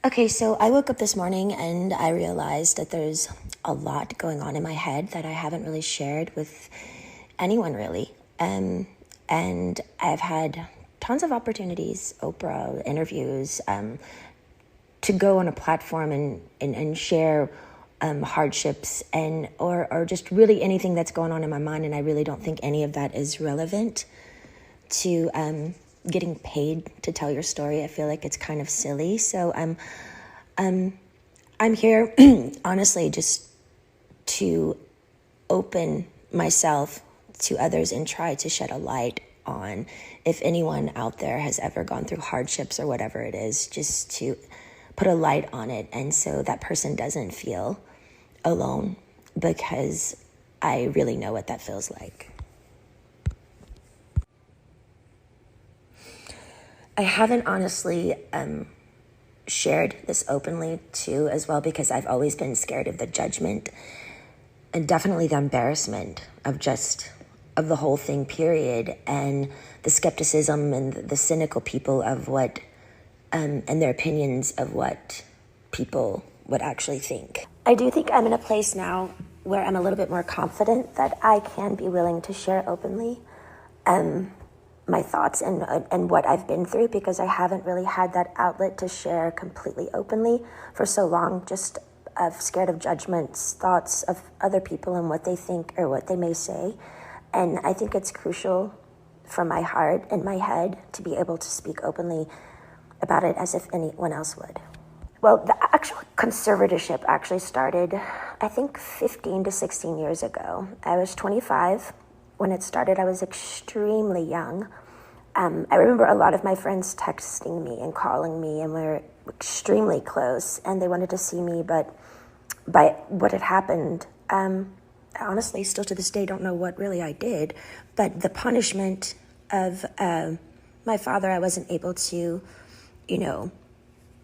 Okay, so I woke up this morning and I realized that there's a lot going on in my head that I haven't really shared with anyone really. And I've had tons of opportunities, Oprah, interviews, to go on a platform and share hardships or just really anything that's going on in my mind. And I really don't think any of that is relevant to getting paid to tell your story. I feel like it's kind of silly. So I'm here honestly just to open myself to others and try to shed a light on if anyone out there has ever gone through hardships or whatever it is, just to put a light on it. And so that person doesn't feel alone, because I really know what that feels like. I haven't honestly shared this openly too as well, because I've always been scared of the judgment and definitely the embarrassment of the whole thing, period, and the skepticism and the cynical people of what and their opinions of what people would actually think. I do think I'm in a place now where I'm a little bit more confident that I can be willing to share openly my thoughts and what I've been through, because I haven't really had that outlet to share completely openly for so long, just scared of judgments, thoughts of other people and what they think or what they may say. And I think it's crucial for my heart and my head to be able to speak openly about it as if anyone else would. Well, the actual conservatorship actually started, I think, 15 to 16 years ago. I was 25 when it started. I was extremely young. I remember a lot of my friends texting me and calling me, and we were extremely close, and they wanted to see me, but by what had happened, I honestly still to this day don't know what really I did, but the punishment of my father, I wasn't able to,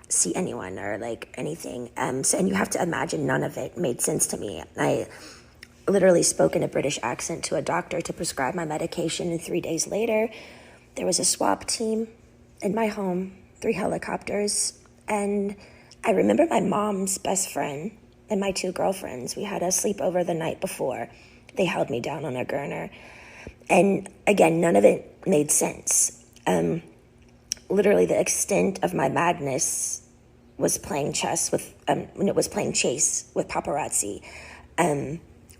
see anyone or like anything. And you have to imagine none of it made sense to me. I literally spoke in a British accent to a doctor to prescribe my medication, and 3 days later, there was a swap team in my home, 3 helicopters, and I remember my mom's best friend and my 2 girlfriends. We had a sleepover the night before. They held me down on a gurner, and again, none of it made sense. Literally, the extent of my madness was playing chess with, when it was playing chase with paparazzi,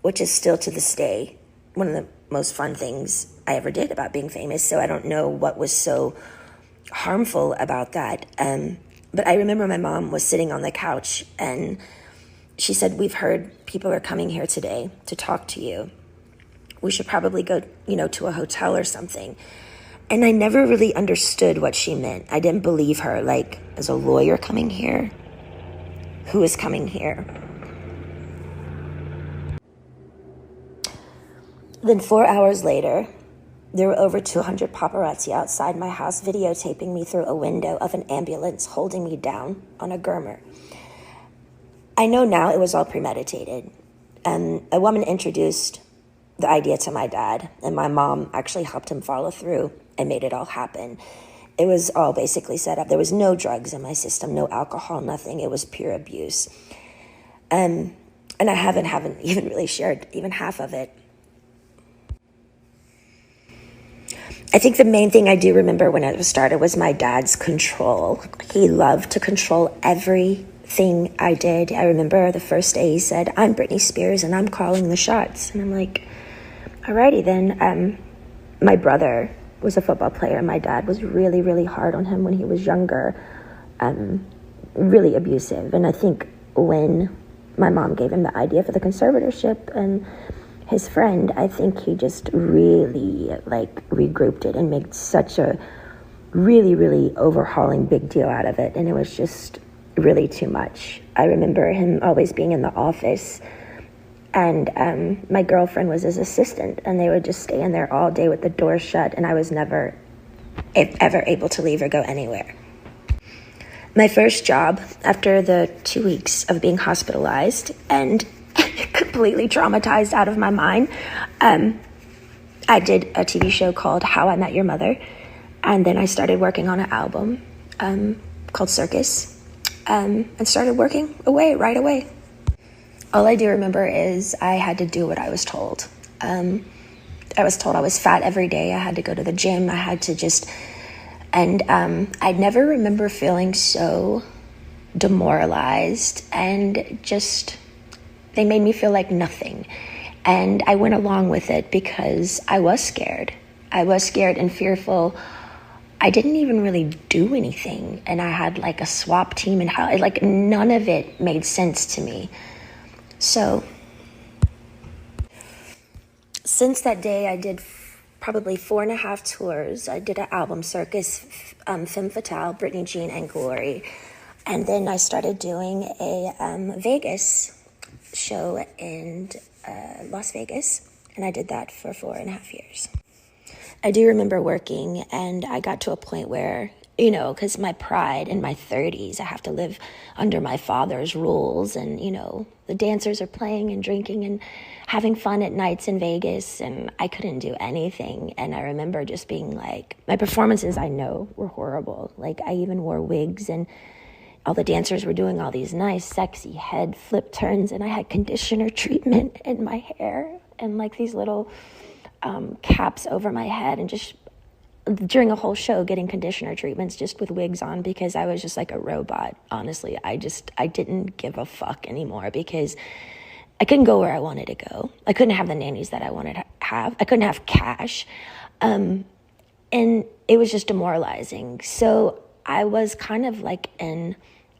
which is still to this day one of the most fun things I ever did about being famous. So I don't know what was so harmful about that. But I remember my mom was sitting on the couch and she said, "We've heard people are coming here today to talk to you. We should probably go, to a hotel or something." And I never really understood what she meant. I didn't believe her. Like, is a lawyer coming here? Who is coming here? Then 4 hours later, there were over 200 paparazzi outside my house videotaping me through a window of an ambulance, holding me down on a gurner. I know now it was all premeditated. A woman introduced the idea to my dad, and my mom actually helped him follow through and made it all happen. It was all basically set up. There was no drugs in my system, no alcohol, nothing. It was pure abuse. And I haven't even really shared even half of it. I think the main thing I do remember when it started was my dad's control. He loved to control everything I did. I remember the first day he said, "I'm Britney Spears and I'm calling the shots." And I'm like, alrighty then. My brother was a football player. My dad was really, really hard on him when he was younger, really abusive. And I think when my mom gave him the idea for the conservatorship and his friend, I think he just really regrouped it and made such a really, really overhauling big deal out of it. And it was just really too much. I remember him always being in the office, and my girlfriend was his assistant, and they would just stay in there all day with the door shut, and I was never ever able to leave or go anywhere. My first job after the 2 weeks of being hospitalized and completely traumatized out of my mind, I did a TV show called How I Met Your Mother, and then I started working on an album called Circus. and started working away right away. All I do remember is I had to do what I was told. I was told I was fat every day. I had to go to the gym. I had to just, and I never remember feeling so demoralized, and just, they made me feel like nothing. And I went along with it because I was scared. I was scared and fearful. I didn't even really do anything. And I had like a swap team and how, like, none of it made sense to me. So since that day, I did probably 4.5 tours. I did an album circus, Femme Fatale, Britney Jean, and Glory. And then I started doing a Vegas show in Las Vegas. And I did that for 4.5 years. I do remember working, and I got to a point where, you know, because my pride in my 30s, I have to live under my father's rules. And, you know, the dancers are playing and drinking and having fun at nights in Vegas, and I couldn't do anything. And I remember just being like, my performances, I know, were horrible. Like, I even wore wigs, and all the dancers were doing all these nice, sexy head flip turns, and I had conditioner treatment in my hair and like these little caps over my head, and just during a whole show getting conditioner treatments just with wigs on, because I was just like a robot. Honestly, I didn't give a fuck anymore, because I couldn't go where I wanted to go. I couldn't have the nannies that I wanted to have. I couldn't have cash. And it was just demoralizing. So I was kind of like in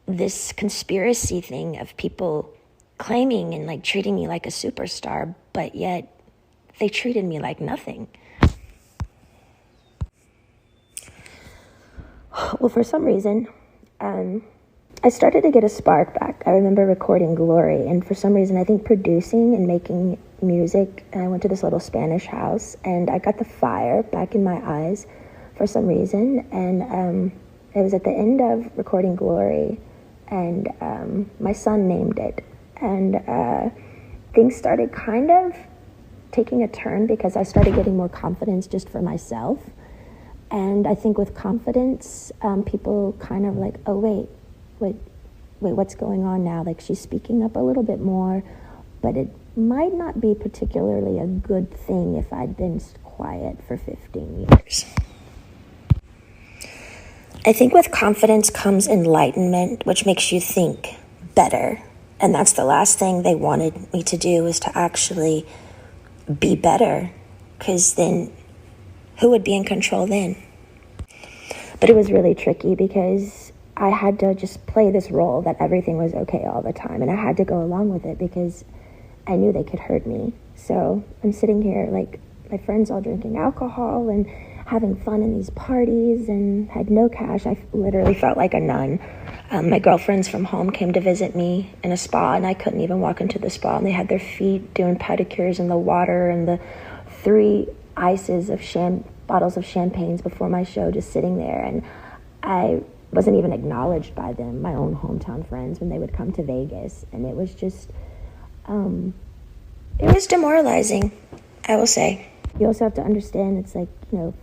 this conspiracy thing of people claiming and like treating me like a superstar, but yet they treated me like nothing. Well, for some reason, I started to get a spark back. I remember recording Glory, and for some reason, I think producing and making music, and I went to this little Spanish house, and I got the fire back in my eyes for some reason, and it was at the end of recording Glory, and my son named it, and things started kind of taking a turn, because I started getting more confidence just for myself. And I think with confidence, people kind of like, oh, wait, what's going on now? Like, she's speaking up a little bit more, but it might not be particularly a good thing if I'd been quiet for 15 years. I think with confidence comes enlightenment, which makes you think better. And that's the last thing they wanted me to do, was to actually be better, because then who would be in control then? But it was really tricky, because I had to just play this role that everything was okay all the time. And I had to go along with it, because I knew they could hurt me. So I'm sitting here, like, my friends all drinking alcohol and having fun in these parties, and had no cash. I literally felt like a nun. My girlfriends from home came to visit me in a spa, and I couldn't even walk into the spa. And they had their feet doing pedicures in the water, and the 3 ices of bottles of champagnes before my show, just sitting there. And I wasn't even acknowledged by them, my own hometown friends, when they would come to Vegas. And it was just, it was demoralizing, I will say. You also have to understand, it's like,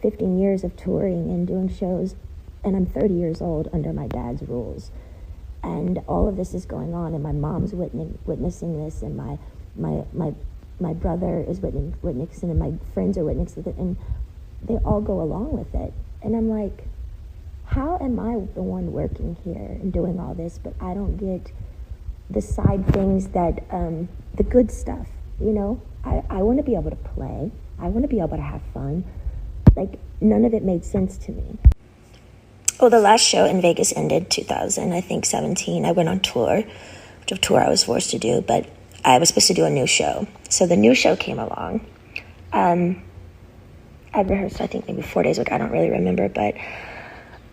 15 years of touring and doing shows, and I'm 30 years old under my dad's rules. And all of this is going on, and my mom's witnessing this, and my brother is witnessing, and my friends are witnessing it, and they all go along with it. And I'm like, how am I the one working here and doing all this, but I don't get the side things that, the good stuff, I want to be able to play. I want to be able to have fun. Like, none of it made sense to me. Well, the last show in Vegas ended 2017. I went on tour, which of tour I was forced to do, but I was supposed to do a new show. So the new show came along. I rehearsed, I think, maybe 4 days ago. I don't really remember, but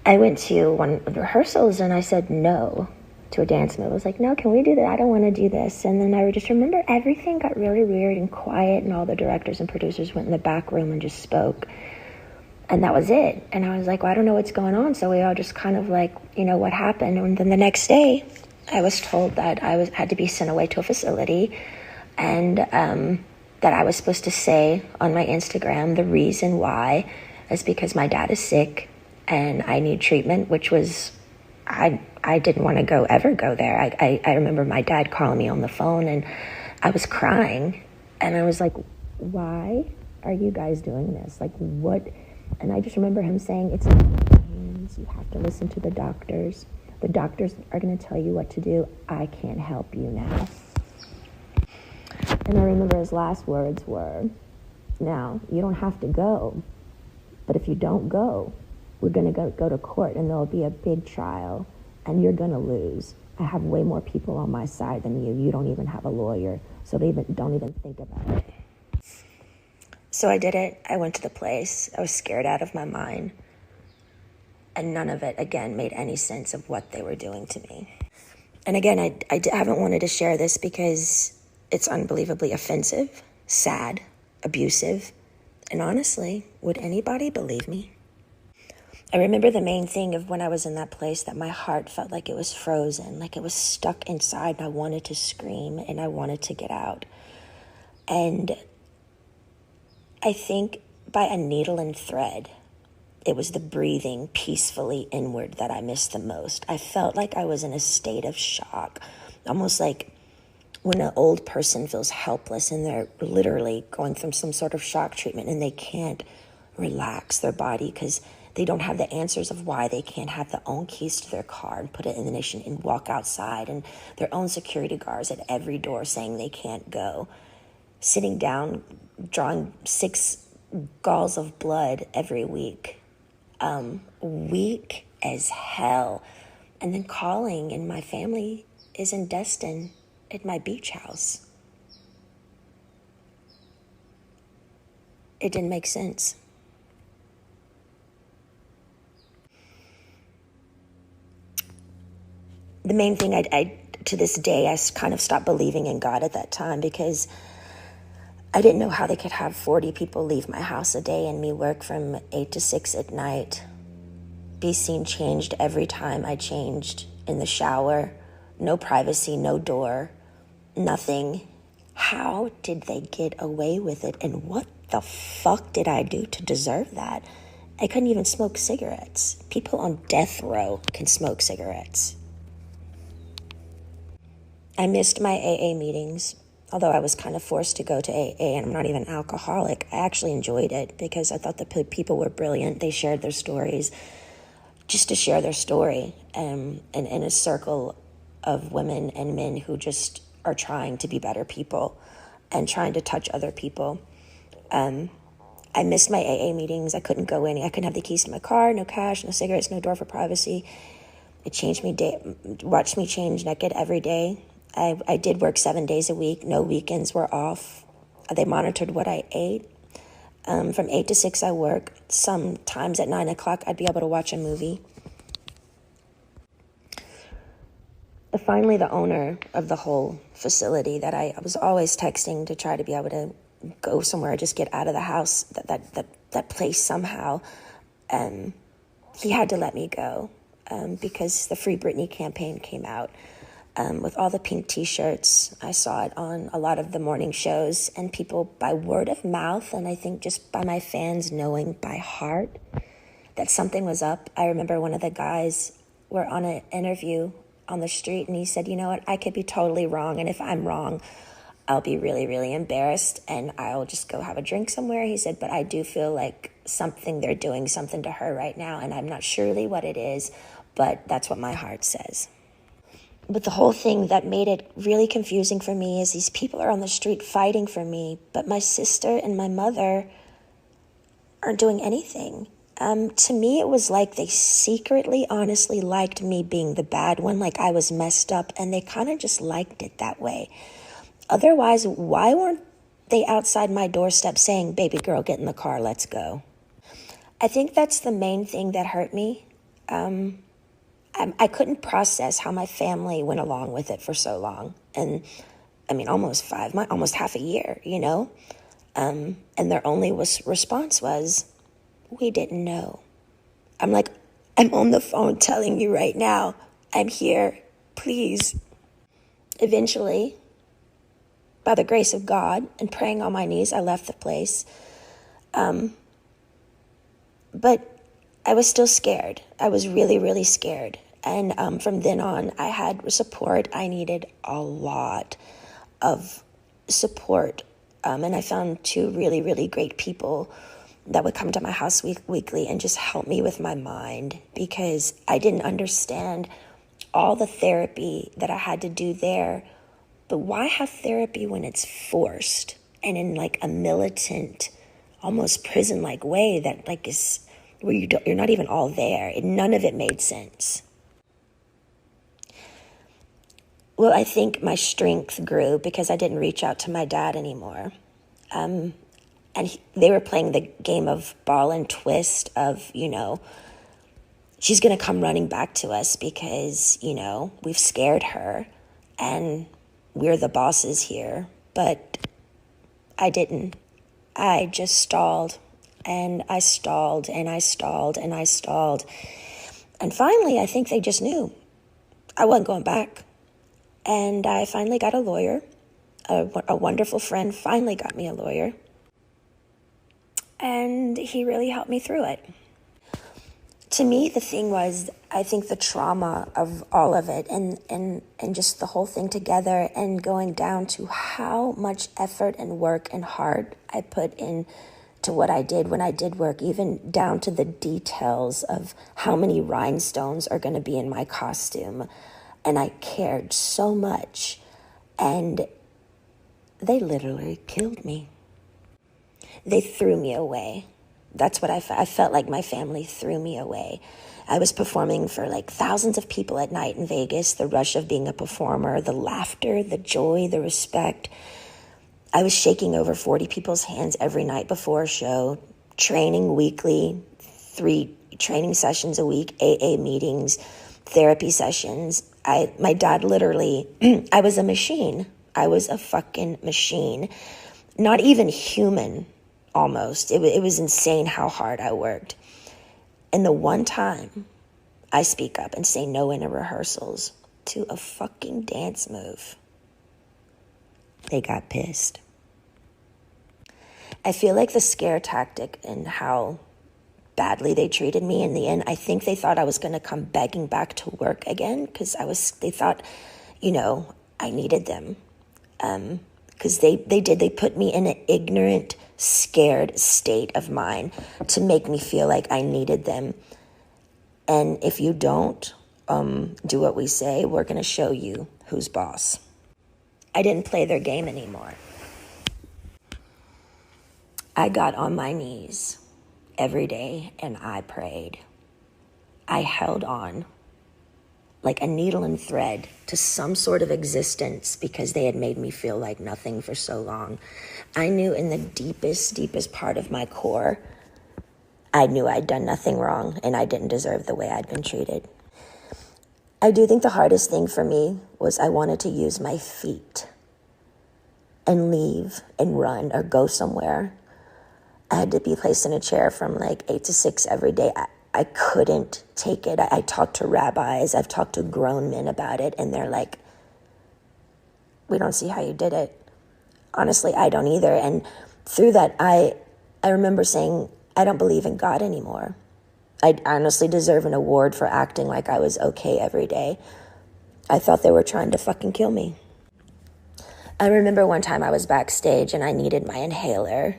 I went to one of the rehearsals, and I said no to a dance move. I was like, no, can we do that? I don't want to do this. And then I just remember everything got really weird and quiet, and all the directors and producers went in the back room and just spoke. And that was it. And I was like, well, I don't know what's going on. So we all just kind of like, what happened? And then the next day, I was told that I had to be sent away to a facility, and that I was supposed to say on my Instagram the reason why is because my dad is sick and I need treatment, which was, I I didn't want to ever go there. I remember my dad calling me on the phone, and I was crying, and I was like, why are you guys doing this? Like, what? And I just remember him saying, it's not in your hands. You have to listen to the doctors. The doctors are going to tell you what to do. I can't help you now. And I remember his last words were, now, you don't have to go, but if you don't go, we're going to go to court, and there'll be a big trial, and you're going to lose. I have way more people on my side than you. You don't even have a lawyer, so don't even think about it. So I did it. I went to the place. I was scared out of my mind. And none of it, again, made any sense of what they were doing to me. And again, I haven't wanted to share this because it's unbelievably offensive, sad, abusive. And honestly, would anybody believe me? I remember the main thing of when I was in that place, that my heart felt like it was frozen, like it was stuck inside, and I wanted to scream and I wanted to get out. And I think by a needle and thread, it was the breathing peacefully inward that I missed the most. I felt like I was in a state of shock, almost like when an old person feels helpless and they're literally going through some sort of shock treatment and they can't relax their body because they don't have the answers of why they can't have their own keys to their car and put it in the ignition and walk outside, and their own security guards at every door saying they can't go. Sitting down, drawing 6 galls of blood every week. Weak as hell. And then calling, and my family is in Destin at my beach house. It didn't make sense. The main thing, I to this day, I kind of stopped believing in God at that time, because I didn't know how they could have 40 people leave my house a day and me work from 8 to 6 at night. Be seen changed every time I changed in the shower. No privacy, no door, nothing. How did they get away with it? And what the fuck did I do to deserve that? I couldn't even smoke cigarettes. People on death row can smoke cigarettes. I missed my AA meetings. Although I was kind of forced to go to AA, and I'm not even an alcoholic, I actually enjoyed it because I thought the people were brilliant. They shared their stories just to share their story, and in a circle of women and men who just are trying to be better people and trying to touch other people. I missed my AA meetings. I couldn't go in. I couldn't have the keys to my car, no cash, no cigarettes, no door for privacy. It changed me, watched me change naked every day. I did work 7 days a week. No weekends were off. They monitored what I ate. From 8 to 6, I work. Sometimes at 9 o'clock, I'd be able to watch a movie. Finally, the owner of the whole facility that I was always texting to try to be able to go somewhere, just get out of the house, that place somehow, he had to let me go because the Free Britney campaign came out. With all the pink t-shirts. I saw it on a lot of the morning shows, and people by word of mouth, and I think just by my fans knowing by heart that something was up. I remember one of the guys were on an interview on the street, and he said, you know what, I could be totally wrong, and if I'm wrong, I'll be really, really embarrassed, and I'll just go have a drink somewhere. He said, but I do feel like they're doing something to her right now, and I'm not surely what it is, but that's what my heart says. But the whole thing that made it really confusing for me is these people are on the street fighting for me, but my sister and my mother aren't doing anything. To me, it was like they secretly, honestly liked me being the bad one, like I was messed up, and they kind of just liked it that way. Otherwise, why weren't they outside my doorstep saying, baby girl, get in the car, let's go? I think that's the main thing that hurt me. I couldn't process how my family went along with it for so long. And I mean, almost half a year, you know? And their only response was, we didn't know. I'm like, I'm on the phone telling you right now, I'm here, please. Eventually, by the grace of God and praying on my knees, I left the place. But I was still scared. I was really, really scared. And from then on, I had support. I needed a lot of support. And I found two really, really great people that would come to my house weekly and just help me with my mind, because I didn't understand all the therapy that I had to do there. But why have therapy when it's forced and in like a militant, almost prison-like way that like is where you're not even all there? None of it made sense. Well, I think my strength grew because I didn't reach out to my dad anymore. And they were playing the game of ball and twist of, she's going to come running back to us because, we've scared her and we're the bosses here. But I didn't. I just stalled and I stalled and I stalled and I stalled. And finally, I think they just knew I wasn't going back. And I finally got a lawyer. A wonderful friend finally got me a lawyer. And he really helped me through it. To me, the thing was, I think the trauma of all of it and just the whole thing together and going down to how much effort and work and heart I put in to what I did when I did work, even down to the details of how many rhinestones are going to be in my costume. And I cared so much. And they literally killed me. They threw me away. That's what I felt like my family threw me away. I was performing for like thousands of people at night in Vegas, the rush of being a performer, the laughter, the joy, the respect. I was shaking over 40 people's hands every night before a show, training weekly, 3 training sessions a week, AA meetings, therapy sessions. My dad literally, I was a machine. I was a fucking machine. Not even human. Almost. It was insane how hard I worked. And the one time I speak up and say no in the rehearsals to a fucking dance move, they got pissed. I feel like the scare tactic and how badly they treated me in the end, I think they thought I was going to come begging back to work again because they thought, I needed them. Because they put me in an ignorant, scared state of mind to make me feel like I needed them. And if you don't do what we say, we're going to show you who's boss. I didn't play their game anymore. I got on my knees every day and I prayed. I held on like a needle and thread to some sort of existence because they had made me feel like nothing for so long. I knew in the deepest part of my core, I knew I'd done nothing wrong and I didn't deserve the way I'd been treated. I do think the hardest thing for me was I wanted to use my feet and leave and run or go somewhere. I had to be placed in a chair from like 8 to 6 every day. I couldn't take it. I talked to rabbis. I've talked to grown men about it, and they're like, we don't see how you did it. Honestly, I don't either. And through that, I remember saying, I don't believe in God anymore. I honestly deserve an award for acting like I was okay every day. I thought they were trying to fucking kill me. I remember one time I was backstage and I needed my inhaler.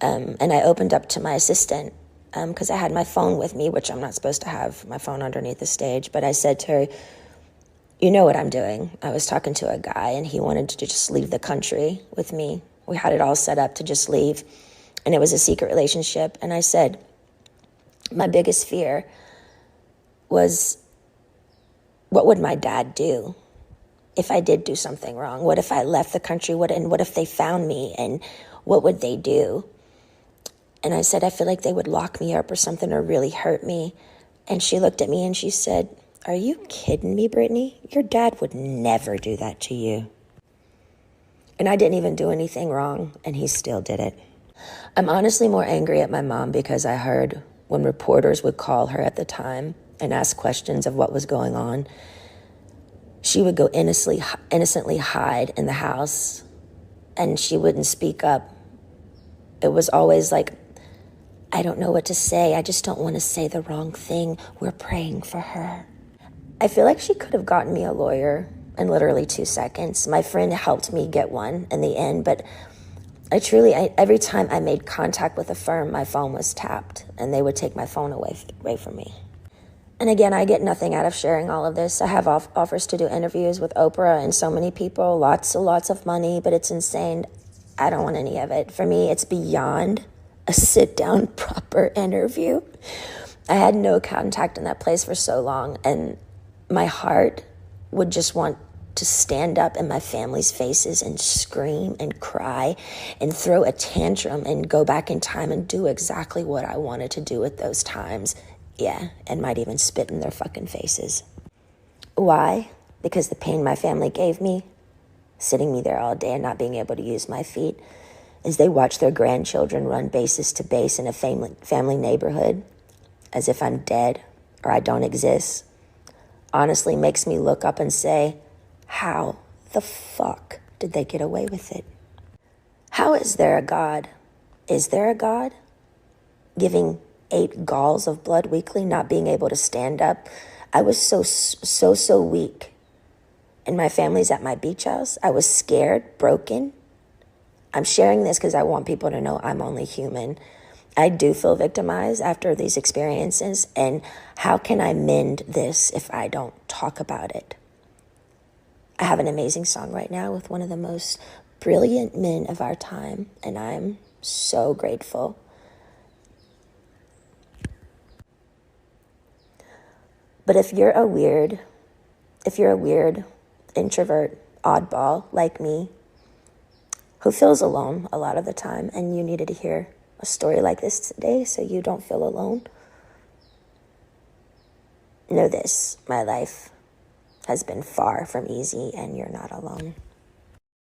And I opened up to my assistant because I had my phone with me, which I'm not supposed to have my phone underneath the stage. But I said to her, you know what I'm doing. I was talking to a guy and he wanted to just leave the country with me. We had it all set up to just leave. And it was a secret relationship. And I said, my biggest fear was, what would my dad do if I did do something wrong? What if I left the country? And what if they found me? And what would they do? And I said, I feel like they would lock me up or something or really hurt me. And she looked at me and she said, are you kidding me, Britney? Your dad would never do that to you. And I didn't even do anything wrong, and he still did it. I'm honestly more angry at my mom because I heard when reporters would call her at the time and ask questions of what was going on, she would go innocently hide in the house, and she wouldn't speak up. It was always like, I don't know what to say. I just don't want to say the wrong thing. We're praying for her. I feel like she could have gotten me a lawyer in literally 2 seconds. My friend helped me get one in the end, but every time I made contact with a firm, my phone was tapped, and they would take my phone away from me. And again, I get nothing out of sharing all of this. I have offers to do interviews with Oprah and so many people, lots of money, but it's insane. I don't want any of it. For me, it's beyond a sit-down, proper interview. I had no contact in that place for so long, and my heart would just want to stand up in my family's faces and scream and cry and throw a tantrum and go back in time and do exactly what I wanted to do at those times. Yeah, and might even spit in their fucking faces. Why? Because the pain my family gave me, sitting me there all day and not being able to use my feet, as they watch their grandchildren run bases to base in a family neighborhood, as if I'm dead or I don't exist, honestly makes me look up and say, how the fuck did they get away with it? How is there a God? Is there a God? Giving 8 galls of blood weekly, not being able to stand up. I was so weak. And my family's at my beach house. I was scared, broken. I'm sharing this because I want people to know I'm only human. I do feel victimized after these experiences, and how can I mend this if I don't talk about it? I have an amazing song right now with one of the most brilliant men of our time, and I'm so grateful. But if you're a weird introvert, oddball like me, who feels alone a lot of the time, and you needed to hear a story like this today so you don't feel alone, know this: my life has been far from easy, and you're not alone.